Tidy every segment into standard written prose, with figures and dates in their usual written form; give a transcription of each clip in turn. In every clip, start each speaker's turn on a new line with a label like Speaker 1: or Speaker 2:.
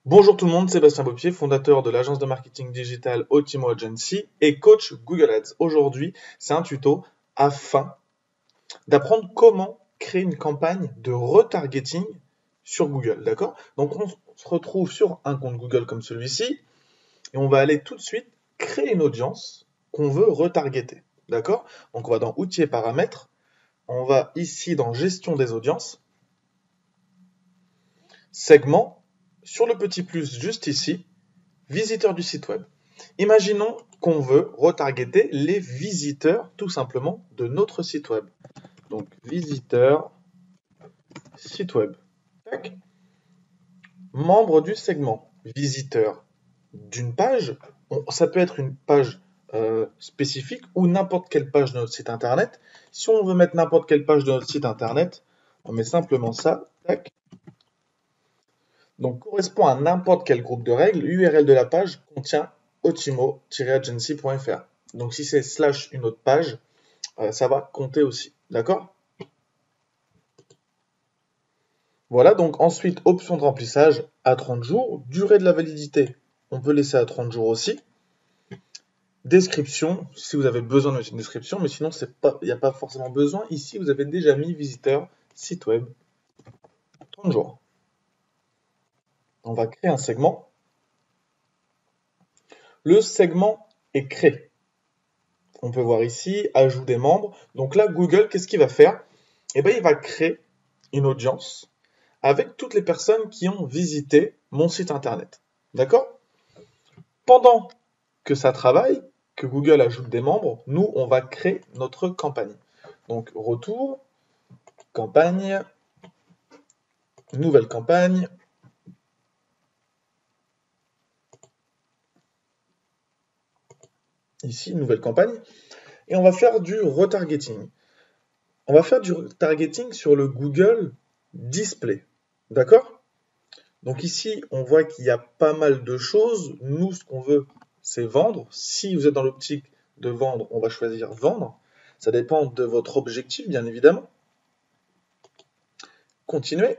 Speaker 1: Bonjour tout le monde, Sébastien Beaupier, fondateur de l'agence de marketing digital Otimo Agency et coach Google Ads. Aujourd'hui, c'est un tuto afin d'apprendre comment créer une campagne de retargeting sur Google, d'accord? Donc on se retrouve sur un compte Google comme celui-ci et on va aller tout de suite créer une audience qu'on veut retargeter, d'accord? Donc on va dans Outils et paramètres, on va ici dans Gestion des audiences, Segment, sur le petit plus juste ici, Visiteurs du site web. Imaginons qu'on veut retargeter les visiteurs tout simplement de notre site web. Donc visiteurs, site web. Tac. Membre du segment. Visiteur d'une page. Ça peut être une page spécifique ou n'importe quelle page de notre site internet. Si on veut mettre n'importe quelle page de notre site internet, on met simplement ça. Tac. Donc correspond à n'importe quel groupe de règles. L'URL de la page contient otimo-agency.fr. Donc si c'est slash une autre page, ça va compter aussi. D'accord? Voilà, donc ensuite, option de remplissage à 30 jours. Durée de la validité, on peut laisser à 30 jours aussi. Description, si vous avez besoin de mettre une description, mais sinon, il n'y a pas forcément besoin. Ici, vous avez déjà mis visiteur, site web, 30 jours. On va créer un segment. Le segment est créé. On peut voir ici, ajout des membres. Donc là, Google, qu'est-ce qu'il va faire? Eh bien, il va créer une audience avec toutes les personnes qui ont visité mon site internet. D'accord? Pendant que ça travaille, que Google ajoute des membres, nous, on va créer notre campagne. Donc, retour, campagne, nouvelle campagne. Ici, nouvelle campagne. Et on va faire du retargeting. On va faire du retargeting sur le Google Display. D'accord? Donc ici, on voit qu'il y a pas mal de choses. Nous, ce qu'on veut, c'est vendre. Si vous êtes dans l'optique de vendre, on va choisir vendre. Ça dépend de votre objectif, bien évidemment. Continuer.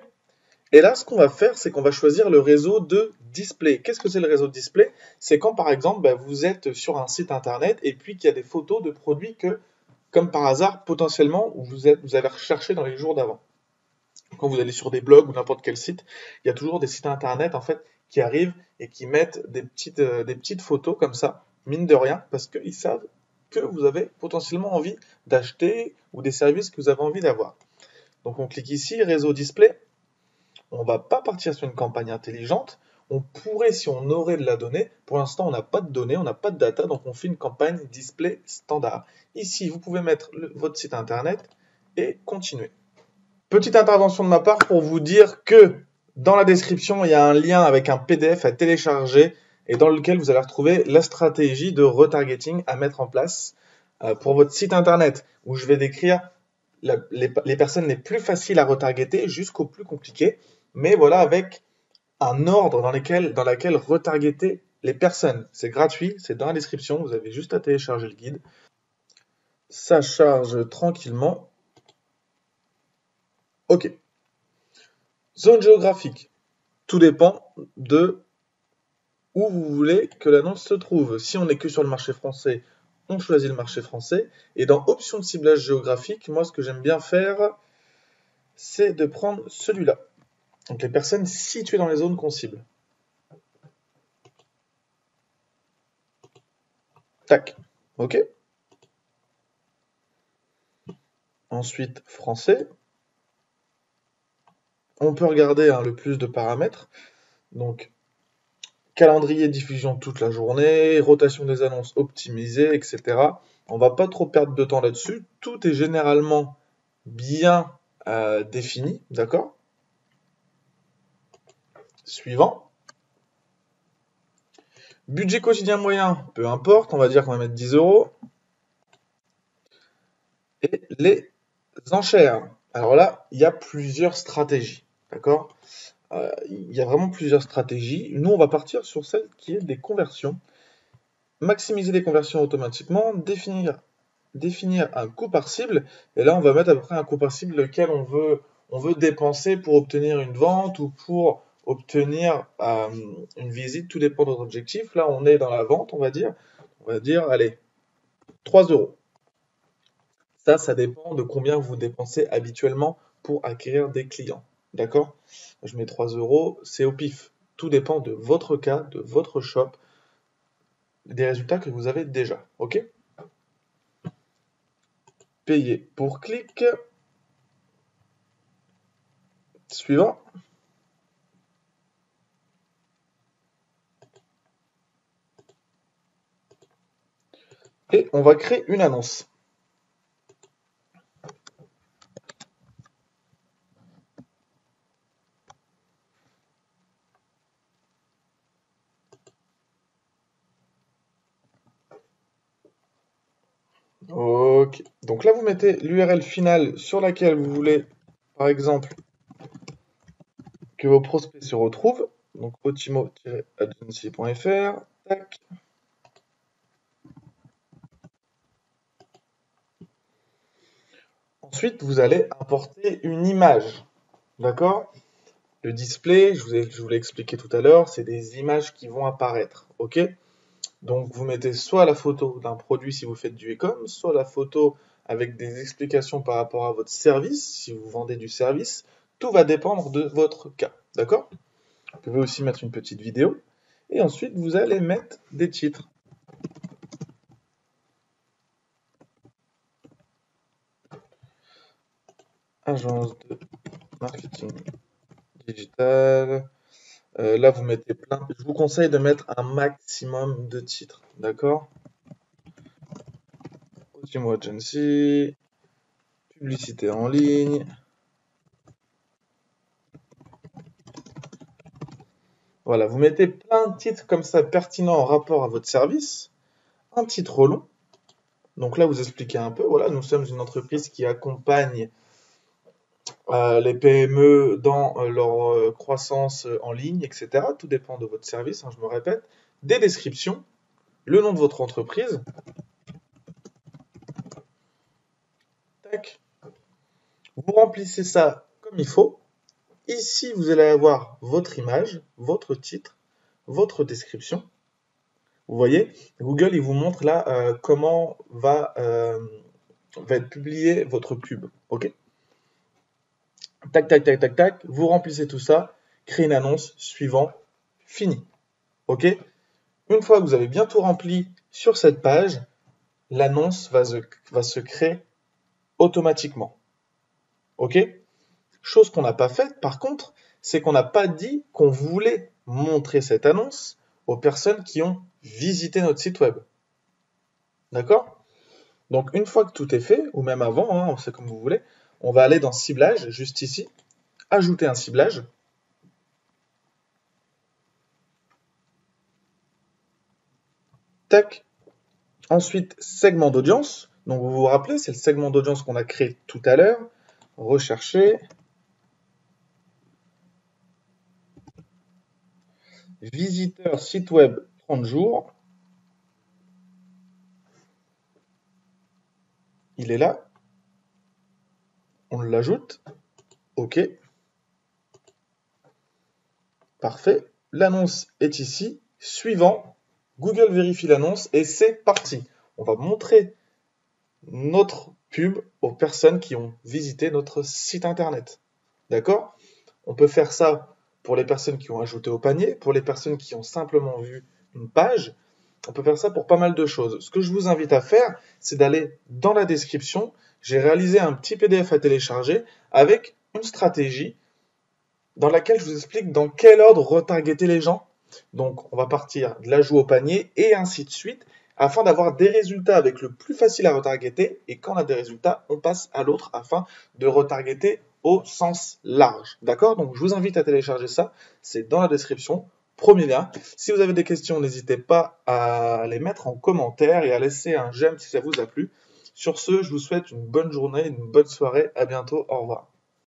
Speaker 1: Et là, ce qu'on va faire, c'est qu'on va choisir le réseau de display. Qu'est-ce que c'est le réseau de display? C'est quand, par exemple, vous êtes sur un site internet et puis qu'il y a des photos de produits que, comme par hasard, potentiellement, vous avez recherché dans les jours d'avant. Quand vous allez sur des blogs ou n'importe quel site, il y a toujours des sites internet en fait qui arrivent et qui mettent des petites photos comme ça, mine de rien, parce qu'ils savent que vous avez potentiellement envie d'acheter ou des services que vous avez envie d'avoir. Donc on clique ici, réseau display. On ne va pas partir sur une campagne intelligente. On pourrait si on aurait de la donnée. Pour l'instant, on n'a pas de données, on n'a pas de data, donc on fait une campagne display standard. Ici, vous pouvez mettre votre site internet et continuer. Petite intervention de ma part pour vous dire que dans la description, il y a un lien avec un PDF à télécharger et dans lequel vous allez retrouver la stratégie de retargeting à mettre en place pour votre site internet, où je vais décrire les personnes les plus faciles à retargeter jusqu'aux plus compliquées, mais voilà, avec un ordre dans laquelle retargeter les personnes. C'est gratuit, c'est dans la description, vous avez juste à télécharger le guide. Ça charge tranquillement. Ok. Zone géographique. Tout dépend de où vous voulez que l'annonce se trouve. Si on n'est que sur le marché français, on choisit le marché français. Et dans options de ciblage géographique, moi ce que j'aime bien faire, c'est de prendre celui-là. Donc les personnes situées dans les zones qu'on cible. Tac. OK. Ensuite, français. On peut regarder le plus de paramètres. Donc, calendrier de diffusion toute la journée, rotation des annonces optimisée, etc. On va pas trop perdre de temps là-dessus. Tout est généralement bien défini, d'accord? Suivant. Budget quotidien moyen, peu importe, on va dire qu'on va mettre 10 €. Et les enchères. Alors là, il y a plusieurs stratégies, d'accord? Il y a vraiment plusieurs stratégies. Nous, on va partir sur celle qui est des conversions. Maximiser les conversions automatiquement, définir un coût par cible. Et là, on va mettre à peu près un coût par cible lequel on veut dépenser pour obtenir une vente ou pour obtenir une visite, tout dépend de votre objectif. Là, on est dans la vente, on va dire. On va dire, allez, 3 euros. Ça dépend de combien vous dépensez habituellement pour acquérir des clients. D'accord? Je mets 3 euros, c'est au pif. Tout dépend de votre cas, de votre shop, des résultats que vous avez déjà. OK? Payer pour clic. Suivant. Et on va créer une annonce. Ok. Donc là, vous mettez l'URL finale sur laquelle vous voulez, par exemple, que vos prospects se retrouvent. Donc otimo-agency.fr. Tac. Ensuite, vous allez importer une image. D'accord? Le display, je vous l'ai expliqué tout à l'heure, c'est des images qui vont apparaître. OK? Donc, vous mettez soit la photo d'un produit si vous faites du e-com, soit la photo avec des explications par rapport à votre service, si vous vendez du service. Tout va dépendre de votre cas. D'accord? Vous pouvez aussi mettre une petite vidéo. Et ensuite, vous allez mettre des titres. Agence de marketing digital. Là, vous mettez plein. Je vous conseille de mettre un maximum de titres. D'accord? Otimo Agency, publicité en ligne. Voilà, vous mettez plein de titres comme ça pertinents en rapport à votre service. Un titre long. Donc là, vous expliquez un peu. Voilà, nous sommes une entreprise qui accompagne les PME dans leur croissance en ligne, etc. Tout dépend de votre service, hein, je me répète. Des descriptions, le nom de votre entreprise. Tac. Vous remplissez ça comme il faut. Ici, vous allez avoir votre image, votre titre, votre description. Vous voyez, Google, il vous montre là comment va être publié votre pub. OK? Tac, tac, tac, tac, tac. Vous remplissez tout ça. Créez une annonce. Suivant. Fini. OK? Une fois que vous avez bien tout rempli sur cette page, l'annonce va se créer automatiquement. OK? Chose qu'on n'a pas faite, par contre, c'est qu'on n'a pas dit qu'on voulait montrer cette annonce aux personnes qui ont visité notre site web. D'accord? Donc, une fois que tout est fait, ou même avant, hein, c'est comme vous voulez, on va aller dans ciblage, juste ici, ajouter un ciblage. Tac. Ensuite, segment d'audience. Donc, vous vous rappelez, c'est le segment d'audience qu'on a créé tout à l'heure. Rechercher. Visiteur site web 30 jours. Il est là. On l'ajoute. OK. Parfait. L'annonce est ici. Suivant. Google vérifie l'annonce et c'est parti. On va montrer notre pub aux personnes qui ont visité notre site internet. D'accord? On peut faire ça pour les personnes qui ont ajouté au panier, pour les personnes qui ont simplement vu une page. On peut faire ça pour pas mal de choses. Ce que je vous invite à faire, c'est d'aller dans la description. J'ai réalisé un petit PDF à télécharger avec une stratégie dans laquelle je vous explique dans quel ordre retargeter les gens. Donc, on va partir de l'ajout au panier et ainsi de suite afin d'avoir des résultats avec le plus facile à retargeter. Et quand on a des résultats, on passe à l'autre afin de retargeter au sens large. D'accord? Donc, je vous invite à télécharger ça. C'est dans la description. Premier lien. Si vous avez des questions, n'hésitez pas à les mettre en commentaire et à laisser un j'aime si ça vous a plu. Sur ce, je vous souhaite une bonne journée, une bonne soirée. À bientôt. Au revoir.